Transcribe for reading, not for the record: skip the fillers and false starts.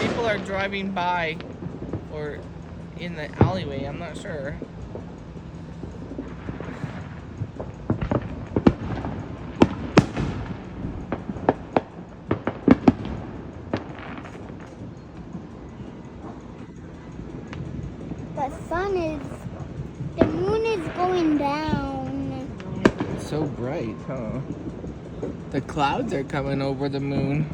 People are driving by or in the alleyway, I'm not sure. The moon is going down. It's so bright, huh? The clouds are coming over the moon.